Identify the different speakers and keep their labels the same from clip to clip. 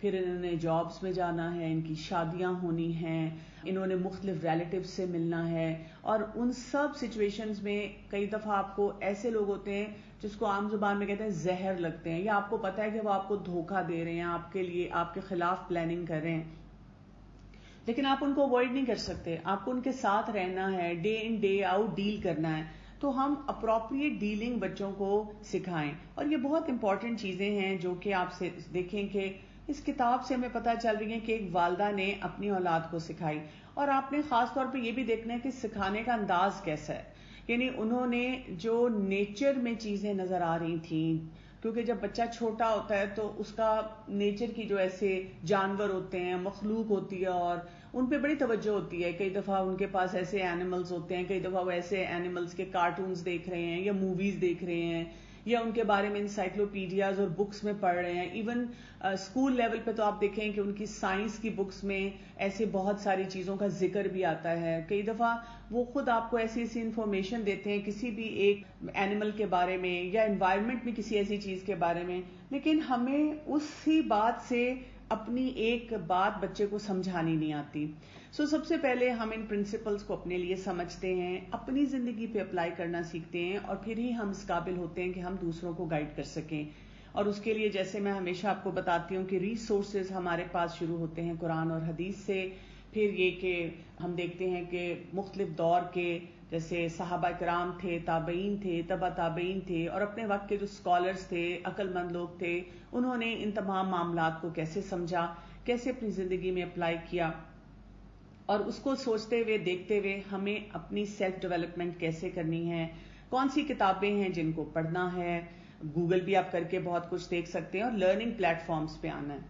Speaker 1: پھر انہوں نے جابس میں جانا ہے، ان کی شادیاں ہونی ہیں، انہوں نے مختلف ریلیٹیو سے ملنا ہے، اور ان سب سچویشنز میں کئی دفعہ آپ کو ایسے لوگ ہوتے ہیں جس کو عام زبان میں کہتے ہیں زہر لگتے ہیں، یا آپ کو پتا ہے کہ وہ آپ کو دھوکہ دے رہے ہیں، آپ کے لیے آپ کے خلاف پلاننگ کر رہے ہیں، لیکن آپ ان کو اوائڈ نہیں کر سکتے، آپ کو ان کے ساتھ رہنا ہے، day in day out deal کرنا ہے. تو ہم اپروپریٹ ڈیلنگ بچوں کو سکھائیں، اور یہ بہت امپورٹنٹ چیزیں ہیں جو کہ آپ سے دیکھیں کہ اس کتاب سے ہمیں پتہ چل رہی ہے کہ ایک والدہ نے اپنی اولاد کو سکھائی، اور آپ نے خاص طور پہ یہ بھی دیکھنا ہے کہ سکھانے کا انداز کیسا ہے. یعنی انہوں نے جو نیچر میں چیزیں نظر آ رہی تھیں، کیونکہ جب بچہ چھوٹا ہوتا ہے تو اس کا نیچر کی جو ایسے جانور ہوتے ہیں، مخلوق ہوتی ہے، اور ان پہ بڑی توجہ ہوتی ہے. کئی دفعہ ان کے پاس ایسے اینیملز ہوتے ہیں، کئی دفعہ وہ ایسے اینیملز کے کارٹونز دیکھ رہے ہیں یا موویز دیکھ رہے ہیں، یا ان کے بارے میں انسائکلوپیڈیاز اور بکس میں پڑھ رہے ہیں. ایون اسکول لیول پہ تو آپ دیکھیں کہ ان کی سائنس کی بکس میں ایسے بہت ساری چیزوں کا ذکر بھی آتا ہے. کئی دفعہ وہ خود آپ کو ایسی ایسی انفارمیشن دیتے ہیں کسی بھی ایک اینیمل کے بارے میں یا انوائرمنٹ میں کسی ایسی چیز کے بارے میں، لیکن ہمیں اسی بات سے اپنی ایک بات بچے کو سمجھانی نہیں آتی. سب سے پہلے ہم ان پرنسپلز کو اپنے لیے سمجھتے ہیں، اپنی زندگی پہ اپلائی کرنا سیکھتے ہیں، اور پھر ہی ہم اس قابل ہوتے ہیں کہ ہم دوسروں کو گائیڈ کر سکیں. اور اس کے لیے جیسے میں ہمیشہ آپ کو بتاتی ہوں کہ ریسورسز ہمارے پاس شروع ہوتے ہیں قرآن اور حدیث سے. پھر یہ کہ ہم دیکھتے ہیں کہ مختلف دور کے جیسے صحابہ کرام تھے، تابعین تھے، تبع تابعین تھے، اور اپنے وقت کے جو اسکالرز تھے، عقل مند لوگ تھے، انہوں نے ان تمام معاملات کو کیسے سمجھا، کیسے اپنی زندگی میں اپلائی کیا، اور اس کو سوچتے ہوئے دیکھتے ہوئے ہمیں اپنی سیلف ڈیولپمنٹ کیسے کرنی ہے، کون سی کتابیں ہیں جن کو پڑھنا ہے. گوگل بھی آپ کر کے بہت کچھ دیکھ سکتے ہیں، اور لرننگ پلیٹ فارمز پہ آنا ہے.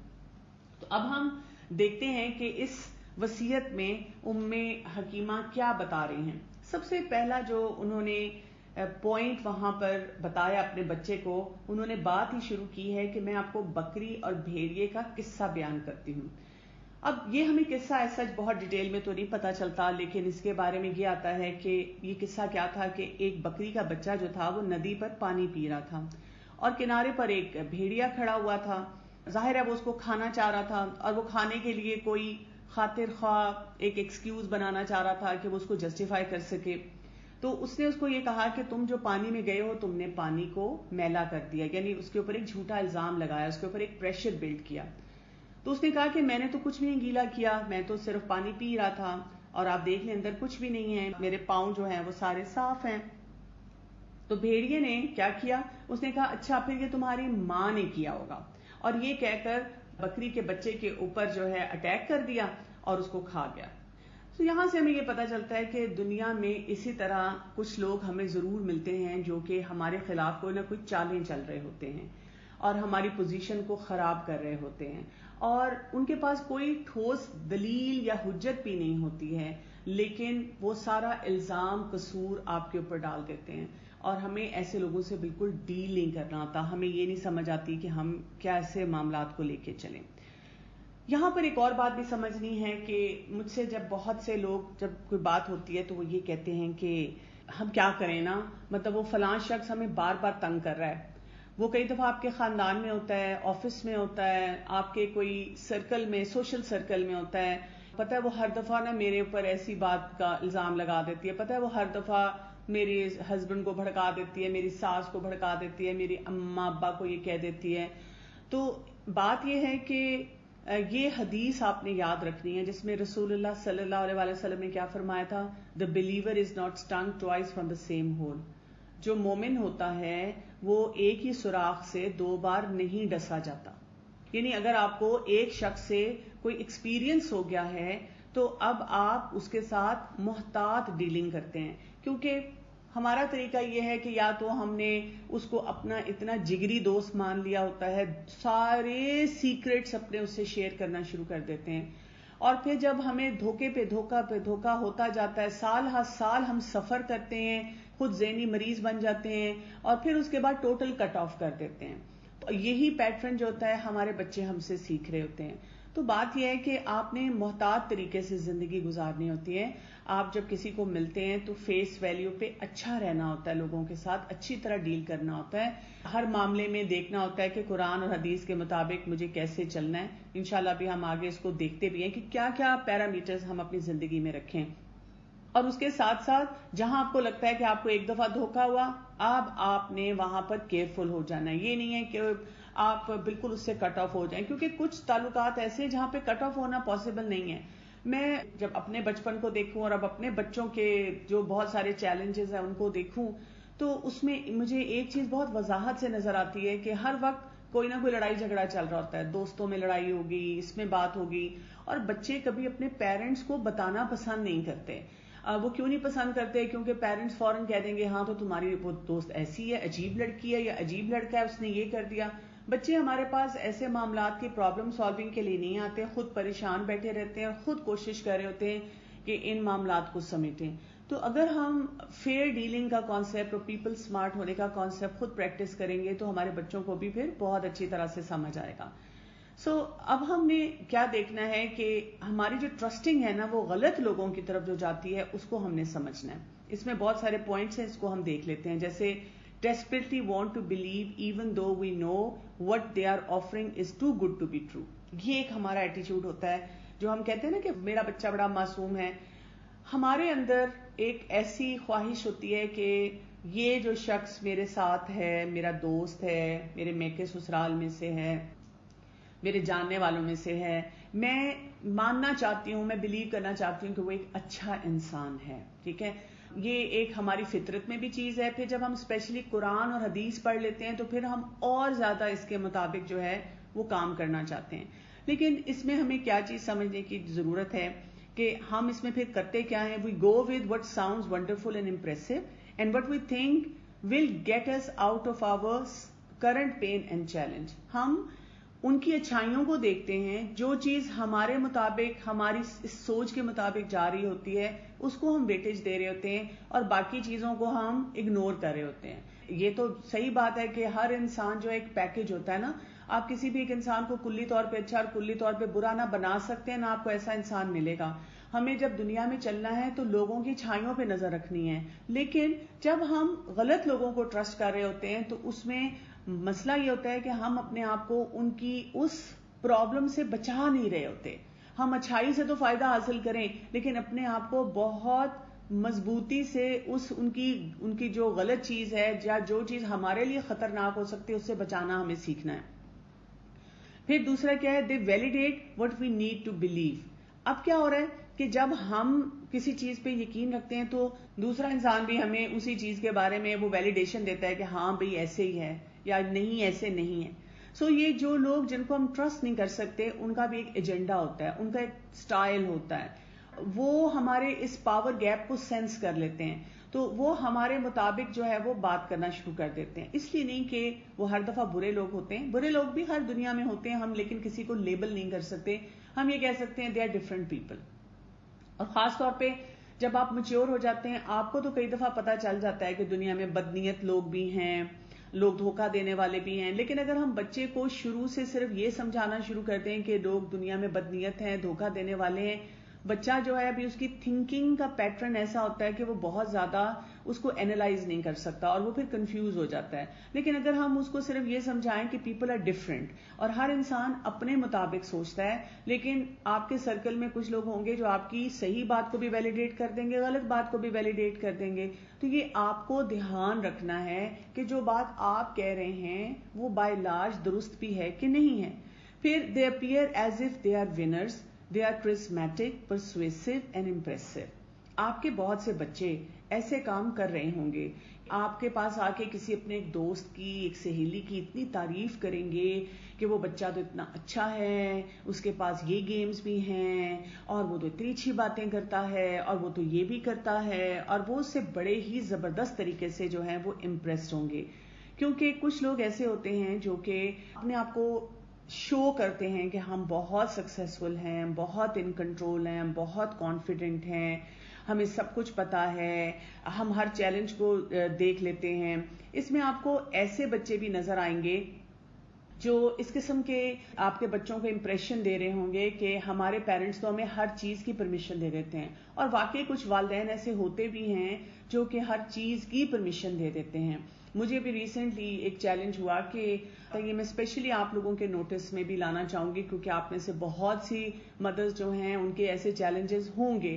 Speaker 1: تو اب ہم دیکھتے ہیں کہ اس وصیت میں ام حکیمہ کیا بتا رہی ہیں. سب سے پہلا جو انہوں نے پوائنٹ وہاں پر بتایا اپنے بچے کو، انہوں نے بات ہی شروع کی ہے کہ میں آپ کو بکری اور بھیڑیے کا قصہ بیان کرتی ہوں. اب یہ ہمیں قصہ ایسا بہت ڈیٹیل میں تو نہیں پتا چلتا، لیکن اس کے بارے میں یہ آتا ہے کہ یہ قصہ کیا تھا کہ ایک بکری کا بچہ جو تھا وہ ندی پر پانی پی رہا تھا، اور کنارے پر ایک بھیڑیا کھڑا ہوا تھا. ظاہر ہے وہ اس کو کھانا چاہ رہا تھا، اور وہ کھانے کے لیے کوئی خاطر خواہ ایک ایکسکیوز بنانا چاہ رہا تھا کہ وہ اس کو جسٹیفائی کر سکے. تو اس نے اس کو یہ کہا کہ تم جو پانی میں گئے ہو تم نے پانی کو میلا کر دیا، یعنی اس کے اوپر ایک جھوٹا الزام لگایا، اس کے اوپر ایک پریشر بلڈ کیا. تو اس نے کہا کہ میں نے تو کچھ بھی نہیں گیلا کیا، میں تو صرف پانی پی رہا تھا، اور آپ دیکھ لیں اندر کچھ بھی نہیں ہے، میرے پاؤں جو ہیں وہ سارے صاف ہیں. تو بھیڑیے نے کیا کیا، اس نے کہا اچھا پھر یہ تمہاری ماں نے کیا ہوگا، اور یہ کہہ کر بکری کے بچے کے اوپر جو ہے اٹیک کر دیا اور اس کو کھا گیا. تو یہاں سے ہمیں یہ پتا چلتا ہے کہ دنیا میں اسی طرح کچھ لوگ ہمیں ضرور ملتے ہیں جو کہ ہمارے خلاف کوئی نہ کوئی چالیں چل رہے ہوتے ہیں، اور ہماری پوزیشن کو خراب کر رہے ہوتے ہیں، اور ان کے پاس کوئی ٹھوس دلیل یا حجت بھی نہیں ہوتی ہے، لیکن وہ سارا الزام قصور آپ کے اوپر ڈال دیتے ہیں. اور ہمیں ایسے لوگوں سے بالکل ڈیل نہیں کرنا آتا، ہمیں یہ نہیں سمجھ آتی کہ ہم کیسے معاملات کو لے کے چلیں. یہاں پر ایک اور بات بھی سمجھنی ہے کہ مجھ سے جب بہت سے لوگ جب کوئی بات ہوتی ہے تو وہ یہ کہتے ہیں کہ ہم کیا کریں نا، مطلب وہ فلاں شخص ہمیں بار بار تنگ کر رہا ہے. وہ کئی دفعہ آپ کے خاندان میں ہوتا ہے، آفس میں ہوتا ہے، آپ کے کوئی سرکل میں، سوشل سرکل میں ہوتا ہے. پتہ ہے وہ ہر دفعہ نا میرے اوپر ایسی بات کا الزام لگا دیتی ہے، پتہ ہے وہ ہر دفعہ میرے ہسبینڈ کو بھڑکا دیتی ہے، میری ساس کو بھڑکا دیتی ہے، میری اماں ابا کو یہ کہہ دیتی ہے. تو بات یہ ہے کہ یہ حدیث آپ نے یاد رکھنی ہے جس میں رسول اللہ صلی اللہ علیہ وسلم نے کیا فرمایا تھا، the believer is not stung twice from the same hole. جو مومن ہوتا ہے وہ ایک ہی سوراخ سے 2 بار نہیں ڈسا جاتا. یعنی اگر آپ کو ایک شخص سے کوئی ایکسپیرینس ہو گیا ہے تو اب آپ اس کے ساتھ محتاط ڈیلنگ کرتے ہیں، کیونکہ ہمارا طریقہ یہ ہے کہ یا تو ہم نے اس کو اپنا اتنا جگری دوست مان لیا ہوتا ہے، سارے سیکرٹس اپنے اس سے شیئر کرنا شروع کر دیتے ہیں، اور پھر جب ہمیں دھوکے پہ دھوکا ہوتا جاتا ہے، سال ہر سال ہم سفر کرتے ہیں، خود ذہنی مریض بن جاتے ہیں، اور پھر اس کے بعد ٹوٹل کٹ آف کر دیتے ہیں. یہی پیٹرن جو ہوتا ہے ہمارے بچے ہم سے سیکھ رہے ہوتے ہیں. تو بات یہ ہے کہ آپ نے محتاط طریقے سے زندگی گزارنی ہوتی ہے. آپ جب کسی کو ملتے ہیں تو فیس ویلیو پہ اچھا رہنا ہوتا ہے, لوگوں کے ساتھ اچھی طرح ڈیل کرنا ہوتا ہے, ہر معاملے میں دیکھنا ہوتا ہے کہ قرآن اور حدیث کے مطابق مجھے کیسے چلنا ہے. انشاءاللہ بھی ہم آگے اس کو دیکھتے بھی ہیں کہ کیا کیا پیرامیٹرز ہم اپنی زندگی میں رکھیں. اور اس کے ساتھ ساتھ جہاں آپ کو لگتا ہے کہ آپ کو ایک دفعہ دھوکا ہوا, اب آپ نے وہاں پر کیئرفل ہو جانا ہے. یہ نہیں ہے کہ آپ بالکل اس سے کٹ آف ہو جائیں, کیونکہ کچھ تعلقات ایسے ہیں جہاں پہ کٹ آف ہونا پاسبل نہیں ہے. میں جب اپنے بچپن کو دیکھوں اور اب اپنے بچوں کے جو بہت سارے چیلنجز ہیں ان کو دیکھوں, تو اس میں مجھے ایک چیز بہت وضاحت سے نظر آتی ہے کہ ہر وقت کوئی نہ کوئی لڑائی جھگڑا چل رہا ہوتا ہے. دوستوں میں لڑائی ہوگی, اس میں بات ہوگی, اور بچے کبھی اپنے پیرنٹس کو بتانا پسند نہیں کرتے. وہ کیوں نہیں پسند کرتے؟ کیونکہ پیرنٹس فوراً کہہ دیں گے ہاں تو تمہاری وہ دوست ایسی ہے, عجیب لڑکی ہے یا عجیب لڑکا ہے, اس نے یہ کر دیا. بچے ہمارے پاس ایسے معاملات کی پرابلم سالونگ کے لیے نہیں آتے, خود پریشان بیٹھے رہتے ہیں اور خود کوشش کر رہے ہوتے ہیں کہ ان معاملات کو سمیٹیں. تو اگر ہم فیئر ڈیلنگ کا کانسیپٹ اور پیپل سمارٹ ہونے کا کانسیپٹ خود پریکٹس کریں گے تو ہمارے بچوں کو بھی پھر بہت اچھی طرح سے سمجھ آئے گا. اب ہم نے کیا دیکھنا ہے کہ ہماری جو ٹرسٹنگ ہے نا وہ غلط لوگوں کی طرف جو جاتی ہے اس کو ہم نے سمجھنا ہے. اس میں بہت سارے پوائنٹس ہیں, اس کو ہم دیکھ لیتے ہیں. جیسے desperately want to believe even though we know what they are offering is too good to be true. یہ ایک ہمارا ایٹیچیوڈ ہوتا ہے جو ہم کہتے ہیں نا کہ میرا بچہ بڑا معصوم ہے. ہمارے اندر ایک ایسی خواہش ہوتی ہے کہ یہ جو شخص میرے ساتھ ہے, میرا دوست ہے, میرے میکے سسرال میں سے ہے, میرے جاننے والوں میں سے ہے, میں ماننا چاہتی ہوں, میں بلیو کرنا چاہتی ہوں کہ وہ ایک اچھا انسان ہے. ٹھیک ہے, یہ ایک ہماری فطرت میں بھی چیز ہے. پھر جب ہم اسپیشلی قرآن اور حدیث پڑھ لیتے ہیں تو پھر ہم اور زیادہ اس کے مطابق جو ہے وہ کام کرنا چاہتے ہیں. لیکن اس میں ہمیں کیا چیز سمجھنے کی ضرورت ہے کہ ہم اس میں پھر کرتے کیا ہیں. We go with what sounds wonderful and impressive and what we think will get us out of our current pain and challenge. ہم ان کی اچھائیوں کو دیکھتے ہیں, جو چیز ہمارے مطابق, ہماری اس سوچ کے مطابق جا رہی ہوتی ہے اس کو ہم ویٹیج دے رہے ہوتے ہیں, اور باقی چیزوں کو ہم اگنور کر رہے ہوتے ہیں. یہ تو صحیح بات ہے کہ ہر انسان جو ایک پیکج ہوتا ہے نا, آپ کسی بھی ایک انسان کو کلی طور پہ اچھا اور کلی طور پہ برا نہ بنا سکتے ہیں, نہ آپ کو ایسا انسان ملے گا. ہمیں جب دنیا میں چلنا ہے تو لوگوں کی چھائیوں پہ نظر رکھنی ہے, لیکن جب ہم غلط لوگوں کو ٹرسٹ کر رہے ہوتے ہیں تو اس میں مسئلہ یہ ہوتا ہے کہ ہم اپنے آپ کو ان کی اس پرابلم سے بچا نہیں رہے ہوتے. ہم اچھائی سے تو فائدہ حاصل کریں لیکن اپنے آپ کو بہت مضبوطی سے ان کی جو غلط چیز ہے یا جو چیز ہمارے لیے خطرناک ہو سکتی ہے اس سے بچانا ہمیں سیکھنا ہے. پھر دوسرا کیا ہے, they validate what we need to believe. اب کیا ہو رہا ہے کہ جب ہم کسی چیز پہ یقین رکھتے ہیں تو دوسرا انسان بھی ہمیں اسی چیز کے بارے میں وہ ویلیڈیشن دیتا ہے کہ ہاں بھئی ایسے ہی ہے یا نہیں ایسے نہیں ہے. یہ جو لوگ جن کو ہم ٹرسٹ نہیں کر سکتے ان کا بھی ایک ایجنڈا ہوتا ہے, ان کا ایک سٹائل ہوتا ہے, وہ ہمارے اس پاور گیپ کو سینس کر لیتے ہیں تو وہ ہمارے مطابق جو ہے وہ بات کرنا شروع کر دیتے ہیں. اس لیے نہیں کہ وہ ہر دفعہ برے لوگ ہوتے ہیں, برے لوگ بھی ہر دنیا میں ہوتے ہیں, ہم لیکن کسی کو لیبل نہیں کر سکتے. ہم یہ کہہ سکتے ہیں دے آر ڈفرنٹ پیپل. اور خاص طور پہ جب آپ میچور ہو جاتے ہیں آپ کو تو کئی دفعہ پتہ چل جاتا ہے کہ دنیا میں بدنیت لوگ بھی ہیں, لوگ دھوکہ دینے والے بھی ہیں. لیکن اگر ہم بچے کو شروع سے صرف یہ سمجھانا شروع کرتے ہیں کہ لوگ دنیا میں بدنیت ہیں, دھوکہ دینے والے ہیں, بچہ جو ہے ابھی اس کی تھنکنگ کا پیٹرن ایسا ہوتا ہے کہ وہ بہت زیادہ اس کو اینالائز نہیں کر سکتا اور وہ پھر کنفیوز ہو جاتا ہے. لیکن اگر ہم اس کو صرف یہ سمجھائیں کہ پیپل آر ڈفرینٹ اور ہر انسان اپنے مطابق سوچتا ہے, لیکن آپ کے سرکل میں کچھ لوگ ہوں گے جو آپ کی صحیح بات کو بھی ویلیڈیٹ کر دیں گے, غلط بات کو بھی ویلیڈیٹ کر دیں گے. تو یہ آپ کو دھیان رکھنا ہے کہ جو بات آپ کہہ رہے ہیں وہ بائی لارج درست بھی ہے کہ نہیں ہے. پھر they appear as if they are winners, they are charismatic, persuasive and impressive. آپ کے بہت سے بچے ایسے کام کر رہے ہوں گے, آپ کے پاس آ کے کسی اپنے ایک دوست کی, ایک سہیلی کی اتنی تعریف کریں گے کہ وہ بچہ تو اتنا اچھا ہے, اس کے پاس یہ گیمز بھی ہیں اور وہ تو اتنی اچھی باتیں کرتا ہے اور وہ تو یہ بھی کرتا ہے, اور وہ اس سے بڑے ہی زبردست طریقے سے جو ہے وہ امپریسڈ ہوں گے. کیونکہ کچھ لوگ ایسے ہوتے ہیں جو کہ اپنے آپ کو شو کرتے ہیں کہ ہم بہت سکسیسفل ہیں, بہت ان کنٹرول ہیں, بہت کانفیڈنٹ ہیں, ہمیں سب کچھ پتا ہے, ہم ہر چیلنج کو دیکھ لیتے ہیں. اس میں آپ کو ایسے بچے بھی نظر آئیں گے جو اس قسم کے آپ کے بچوں کو امپریشن دے رہے ہوں گے کہ ہمارے پیرنٹس تو ہمیں ہر چیز کی پرمیشن دے دیتے ہیں، اور واقعی کچھ والدین ایسے ہوتے بھی ہیں جو کہ ہر چیز کی پرمیشن دے دیتے ہیں. مجھے بھی ریسنٹلی ایک چیلنج ہوا کہ یہ میں اسپیشلی آپ لوگوں کے نوٹس میں بھی لانا چاہوں گی، کیونکہ آپ میں سے بہت سی مدرز جو ہیں ان کے ایسے چیلنجز ہوں گے.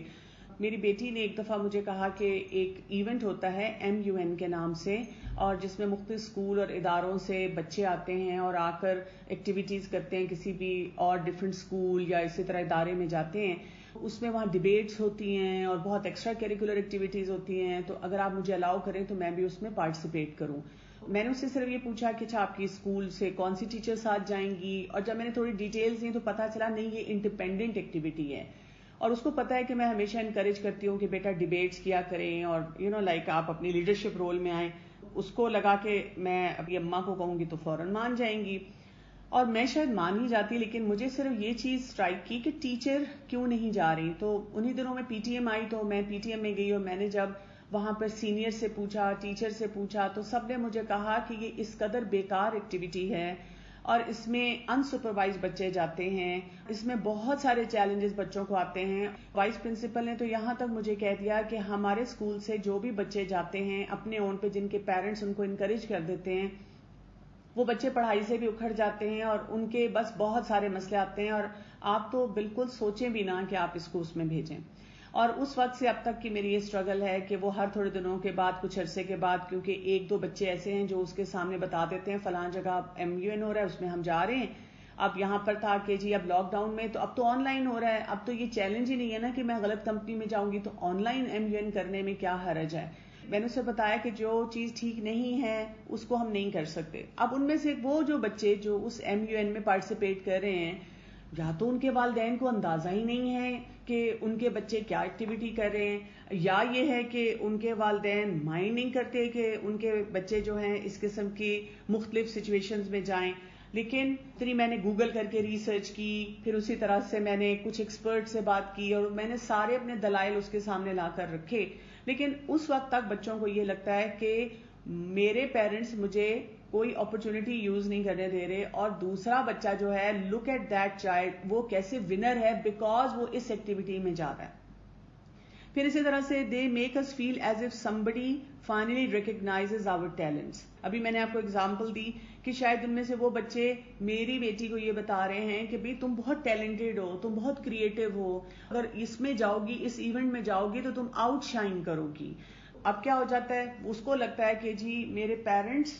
Speaker 1: میری بیٹی نے ایک دفعہ مجھے کہا کہ ایک ایونٹ ہوتا ہے MUN کے نام سے، اور جس میں مختلف اسکول اور اداروں سے بچے آتے ہیں اور آ کر ایکٹیویٹیز کرتے ہیں، کسی بھی اور ڈفرینٹ اسکول یا اسی طرح ادارے میں جاتے ہیں. اس میں وہاں ڈیبیٹس ہوتی ہیں اور بہت ایکسٹرا کیریکولر ایکٹیویٹیز ہوتی ہیں. تو اگر آپ مجھے الاؤ کریں تو میں بھی اس میں پارٹیسپیٹ کروں. میں نے اس سے صرف یہ پوچھا کہ اچھا آپ کی اسکول سے کون سی ٹیچر ساتھ جائیں گی، اور جب میں نے تھوڑی ڈیٹیلز دی تو پتا چلا نہیں، یہ انڈیپینڈنٹ ایکٹیویٹی ہے. اور اس کو پتا ہے کہ میں ہمیشہ انکریج کرتی ہوں کہ بیٹا ڈیبیٹس کیا کریں، اور لائک آپ اپنی لیڈرشپ رول میں آئیں. اس کو لگا کہ میں ابھی اماں کو کہوں گی تو فوراً مان جائیں گی، اور میں شاید مان ہی جاتی، لیکن مجھے صرف یہ چیز اسٹرائک کی کہ ٹیچر کیوں نہیں جا رہی. تو انہی دنوں میں PTM آئی، تو میں PTM میں گئی، اور میں نے جب وہاں پر سینئر سے پوچھا، ٹیچر سے پوچھا، تو سب نے مجھے کہا کہ یہ اس قدر بیکار ایکٹیویٹی ہے، اور اس میں انسپروائز بچے جاتے ہیں، اس میں بہت سارے چیلنجز بچوں کو آتے ہیں. وائس پرنسپل نے تو یہاں تک مجھے کہہ دیا کہ ہمارے اسکول سے جو بھی بچے جاتے ہیں اپنے اون پہ، جن کے پیرنٹس ان کو انکریج کر دیتے ہیں، وہ بچے پڑھائی سے بھی اکھڑ جاتے ہیں، اور ان کے بس بہت سارے مسئلے آتے ہیں، اور آپ تو بالکل سوچیں بھی نہ کہ آپ اس کو اس میں بھیجیں. اور اس وقت سے اب تک کی میری یہ اسٹرگل ہے کہ وہ ہر تھوڑے دنوں کے بعد، کچھ عرصے کے بعد، کیونکہ ایک دو بچے ایسے ہیں جو اس کے سامنے بتا دیتے ہیں فلاں جگہ MUN ہو رہا ہے، اس میں ہم جا رہے ہیں. اب یہاں پر تھا کہ جی اب لاک ڈاؤن میں، تو اب تو آن لائن ہو رہا ہے. اب تو یہ چیلنج ہی نہیں ہے نا کہ میں غلط کمپنی میں جاؤں گی، تو آن لائن MUN کرنے میں کیا حرج ہے. میں نے اسے بتایا کہ جو چیز ٹھیک نہیں ہے اس کو ہم نہیں کر سکتے. اب ان میں سے وہ جو بچے جو اس MUN میں پارٹیسپیٹ کر رہے ہیں، یا تو ان کے والدین کو اندازہ ہی نہیں ہے کہ ان کے بچے کیا ایکٹیویٹی کر رہے ہیں، یا یہ ہے کہ ان کے والدین مائنڈ نہیں کرتے کہ ان کے بچے جو ہیں اس قسم کی مختلف سچویشنز میں جائیں. لیکن پھر میں نے گوگل کر کے ریسرچ کی، پھر اسی طرح سے میں نے کچھ ایکسپرٹ سے بات کی، اور میں نے سارے اپنے دلائل اس کے سامنے لا کر رکھے. لیکن اس وقت تک بچوں کو یہ لگتا ہے کہ میرے پیرنٹس مجھے کوئی اپرچونٹی یوز نہیں کرنے دے رہے، اور دوسرا بچہ جو ہے، لک ایٹ دیٹ چائلڈ، وہ کیسے ونر ہے بیکاز وہ اس ایکٹیویٹی میں جا رہا ہے. پھر اسی طرح سے they make us feel as if somebody finally recognizes our talents. ابھی میں نے آپ کو اگزامپل دی کہ شاید ان میں سے وہ بچے میری بیٹی کو یہ بتا رہے ہیں کہ بھئی تم بہت ٹیلنٹڈ ہو، تم بہت کریٹو ہو، اگر اس میں جاؤ گی، اس ایونٹ میں جاؤ گی تو تم آؤٹ شائن کرو گی. اب کیا ہو جاتا ہے، اس کو لگتا ہے کہ جی میرے پیرنٹس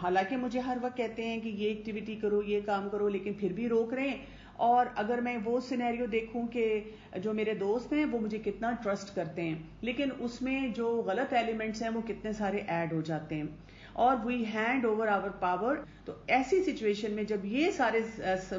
Speaker 1: حالانکہ مجھے ہر وقت کہتے ہیں کہ یہ ایکٹیویٹی کرو، یہ کام کرو، لیکن پھر بھی روک رہے ہیں. اور اگر میں وہ سینیریو دیکھوں کہ جو میرے دوست ہیں وہ مجھے کتنا ٹرسٹ کرتے ہیں، لیکن اس میں جو غلط ایلیمنٹس ہیں وہ کتنے سارے ایڈ ہو جاتے ہیں، اور وی ہینڈ اوور آور پاور. تو ایسی سچویشن میں جب یہ سارے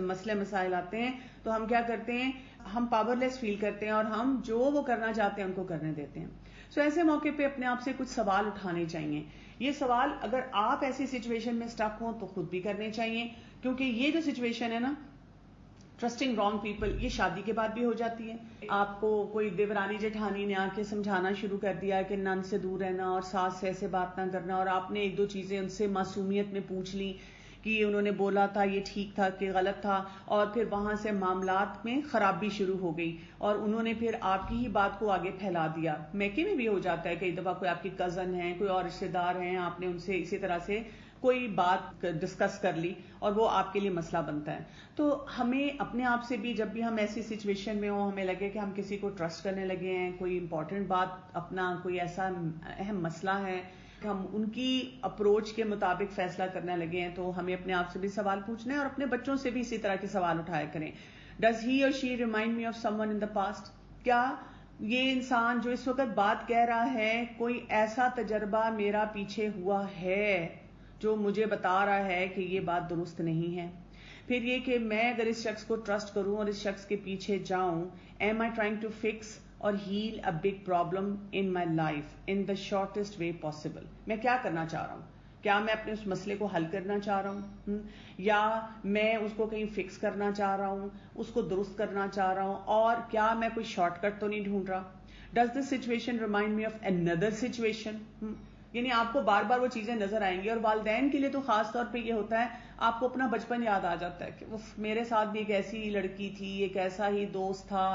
Speaker 1: مسئلے مسائل آتے ہیں تو ہم کیا کرتے ہیں، ہم پاور لیس فیل کرتے ہیں، اور ہم جو وہ کرنا چاہتے ہیں ان کو کرنے دیتے ہیں. سو ایسے موقع پہ اپنے آپ سے کچھ سوال اٹھانے چاہیے. یہ سوال اگر آپ ایسی سچویشن میں اسٹک ہوں تو خود بھی کرنے چاہیے، کیونکہ یہ جو سچویشن ہے نا، ٹرسٹنگ رانگ پیپل، یہ شادی کے بعد بھی ہو جاتی ہے. آپ کو کوئی دیورانی جٹھانی نے آ کے سمجھانا شروع کر دیا کہ نن سے دور رہنا اور ساس سے ایسے بات نہ کرنا، اور آپ نے ایک دو چیزیں ان سے معصومیت میں پوچھ لی کہ انہوں نے بولا تھا یہ ٹھیک تھا کہ غلط تھا، اور پھر وہاں سے معاملات میں خرابی شروع ہو گئی، اور انہوں نے پھر آپ کی ہی بات کو آگے پھیلا دیا. میکے میں بھی ہو جاتا ہے کئی دفعہ، کوئی آپ کی کزن ہے، کوئی اور رشتے دار ہیں، آپ نے ان سے اسی طرح سے کوئی بات ڈسکس کر لی اور وہ آپ کے لیے مسئلہ بنتا ہے. تو ہمیں اپنے آپ سے بھی جب بھی ہم ایسی سچویشن میں ہوں، ہمیں لگے کہ ہم کسی کو ٹرسٹ کرنے لگے ہیں، کوئی امپورٹنٹ بات، اپنا کوئی ایسا اہم مسئلہ ہے، ہم ان کی اپروچ کے مطابق فیصلہ کرنے لگے ہیں، تو ہمیں اپنے آپ سے بھی سوال پوچھنا ہے، اور اپنے بچوں سے بھی اسی طرح کے سوال اٹھایا کریں. Does he or she remind me of some in the past? کیا یہ انسان جو اس وقت بات کہہ رہا ہے، کوئی ایسا تجربہ میرا پیچھے ہوا ہے جو مجھے بتا رہا ہے کہ یہ بات درست نہیں ہے؟ پھر یہ کہ میں اگر اس شخص کو ٹرسٹ کروں اور اس شخص کے پیچھے جاؤں، am I trying to fix or heal a big problem in my life in the shortest way possible؟ میں کیا کرنا چاہ رہا ہوں؟ کیا میں اپنے اس مسئلے کو حل کرنا چاہ رہا ہوں، یا میں اس کو کہیں فکس کرنا چاہ رہا ہوں، اس کو درست کرنا چاہ رہا ہوں، اور کیا میں کوئی شارٹ کٹ تو نہیں ڈھونڈ رہا؟ Does this situation remind me of another situation؟ یعنی آپ کو بار بار وہ چیزیں نظر آئیں گی. اور والدین کے لیے تو خاص طور پہ یہ ہوتا ہے آپ کو اپنا بچپن یاد آ جاتا ہے کہ میرے ساتھ بھی ایک ایسی لڑکی تھی, ایک ایسا ہی دوست تھا,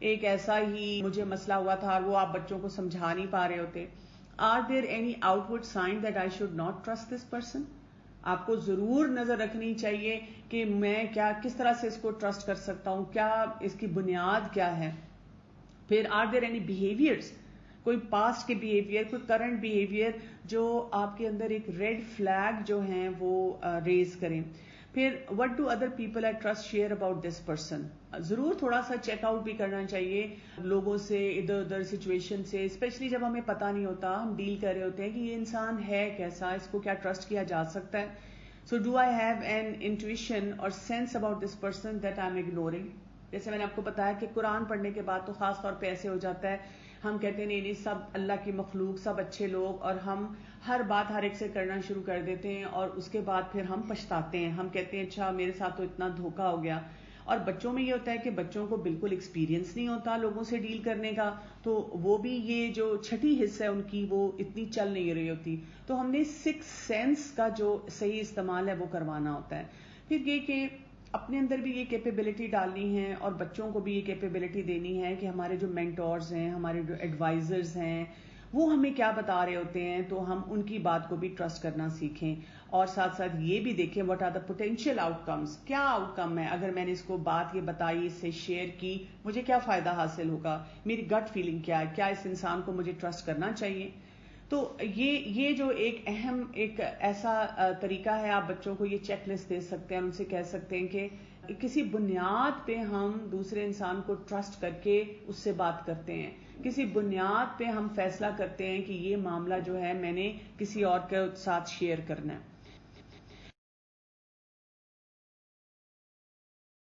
Speaker 1: ایک ایسا ہی مجھے مسئلہ ہوا تھا, اور وہ آپ بچوں کو سمجھا نہیں پا رہے ہوتے. Are there any outward sign that I should not trust this person? آپ کو ضرور نظر رکھنی چاہیے کہ میں کس طرح سے اس کو ٹرسٹ کر سکتا ہوں, کیا اس کی بنیاد کیا ہے. پھر آر دیر اینی بیہیویئرس, کوئی پاسٹ کے بیہیویئر, کوئی کرنٹ بیہیویئر جو آپ کے اندر ایک ریڈ فلیگ جو ہیں وہ ریز کریں. پھر what do other people I trust share about this person, ضرور تھوڑا سا چیک آؤٹ بھی کرنا چاہیے لوگوں سے, ادھر ادھر سچویشن سے, اسپیشلی جب ہمیں پتہ نہیں ہوتا, ہم ڈیل کر رہے ہوتے ہیں کہ یہ انسان ہے کیسا, اس کو کیا ٹرسٹ کیا جا سکتا ہے. So do I have an intuition or sense about this person that I am ignoring. جیسے میں نے آپ کو بتایا کہ قرآن پڑھنے کے بعد تو خاص طور پہ ایسے ہو جاتا ہے, ہم کہتے ہیں نہیں سب اللہ کی مخلوق, سب اچھے لوگ, اور ہم ہر بات ہر ایک سے کرنا شروع کر دیتے ہیں, اور اس کے بعد پھر ہم پچھتاتے ہیں, ہم کہتے ہیں اچھا میرے ساتھ تو اتنا دھوکا ہو گیا. اور بچوں میں یہ ہوتا ہے کہ بچوں کو بالکل ایکسپیرینس نہیں ہوتا لوگوں سے ڈیل کرنے کا, تو وہ بھی یہ جو چھٹی حصہ ہے ان کی وہ اتنی چل نہیں رہی ہوتی. تو ہم نے سکس سینس کا جو صحیح استعمال ہے وہ کروانا ہوتا ہے. پھر یہ کہ اپنے اندر بھی یہ کیپیبلٹی ڈالنی ہے اور بچوں کو بھی یہ کیپیبلٹی دینی ہے کہ ہمارے جو مینٹورز ہیں, ہمارے جو ایڈوائزرز ہیں, وہ ہمیں کیا بتا رہے ہوتے ہیں تو ہم ان کی بات کو بھی ٹرسٹ کرنا سیکھیں. اور ساتھ ساتھ یہ بھی دیکھیں واٹ آر دا پوٹینشیل آؤٹ کمز, کیا آؤٹ کم ہے اگر میں نے اس کو بات یہ بتائی, اس سے شیئر کی, مجھے کیا فائدہ حاصل ہوگا, میری گٹ فیلنگ کیا ہے, کیا اس انسان کو مجھے ٹرسٹ کرنا چاہیے. تو یہ جو ایک اہم ایک ایسا طریقہ ہے, آپ بچوں کو یہ چیک لسٹ دے سکتے ہیں, ان سے کہہ سکتے ہیں کہ کسی بنیاد پہ ہم دوسرے انسان کو ٹرسٹ کر کے اس سے بات کرتے ہیں, کسی بنیاد پہ ہم فیصلہ کرتے ہیں کہ یہ معاملہ جو ہے میں نے کسی اور کے ساتھ شیئر کرنا ہے.